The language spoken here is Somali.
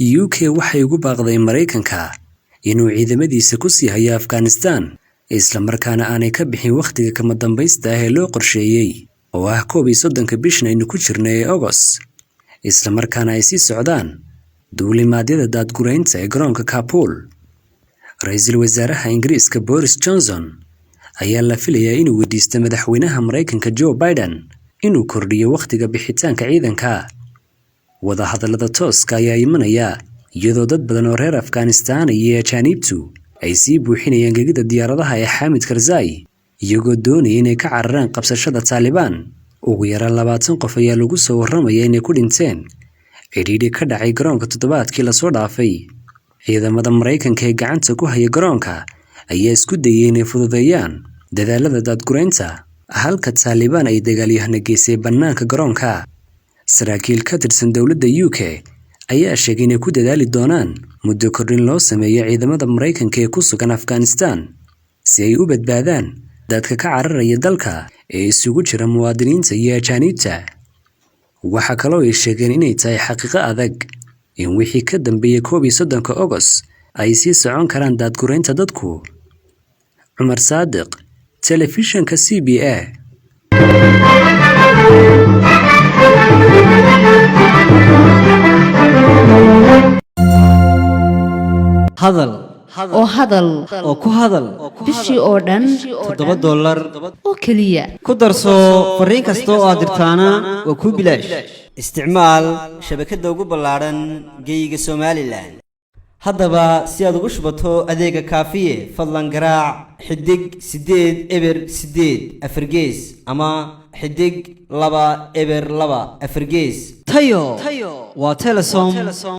UK waxay ugu baaqday Mareykanka inuu ciidamadiisa ku sii hayo Afghanistan isla markaana aanay ka bixin waqtiga kama dambaysta ah ee loo qorsheeyay oo ah 31 bishan aynu ku jirnay August isla markaana ay sii socdaan duulimaadyada daadguraynta ee garoonka Kabul. Ra'iisul Wasaaraha Ingiriiska Boris Johnson ayaa la filayaa inuu weydiisto madaxweynaha Mareykanka Joe Biden inuu kordhiyo waqtiga bixitaanka ciidanka. Wadahadallada tooska ayaa imanaya iyadoo dad badan oo reer Afghanistan iyo ajaanibtu ay sii buuxinayaan gegida diyaaradaha ee Hamid Karzai iyagoo doonaya inay ka cararaan qabsashada Taliban. Ugu yaraan 20 qof ayaa lagu soo warramaya inay ku dhinteen cidhiidhi ka dhacay garoonka toddobaadkii la soo dhaafay. Ciidamada Mareykanka ee gacanta ku haya garoonka ayaa isku dayay inay fududeeyaan dadaalada daadguraynta halka Taliban ay dagaalyahana geysay bannaanka garoonka. Saraakiil ka tirsan dowladda UK ayaa sheegay inay ku dadaali doonaan muddo kordhin loo sameeyo ciidamada Mareykanka ee ku sugan Afghanistan si ay u badbaadaan dadka ka cararaya dalka ee isugu jira muwaadiniinta iyo ajaanibta. Waxa kaloo ay sheegeen inay tahay xaqiiqo adag in wixii ka dambeeyay 31 August ay sii socon karaan daadguraynta dadku. Cumar Saadiq, Telefishinka CBA. hadal oo ku hadal bishii oo dhan $7 oo kaliya ku darso fariin kasta oo aad dirtaana waa ku bilaash. Isticmaal shabakadda ugu ballaaran geyga Somaliland. haddaba si aad ugu shubato adeega kaafiye fadlan garaac xidig 8 eber 8 afargees ama xidig 2 eber 2 afargees. tayo waa Telesom.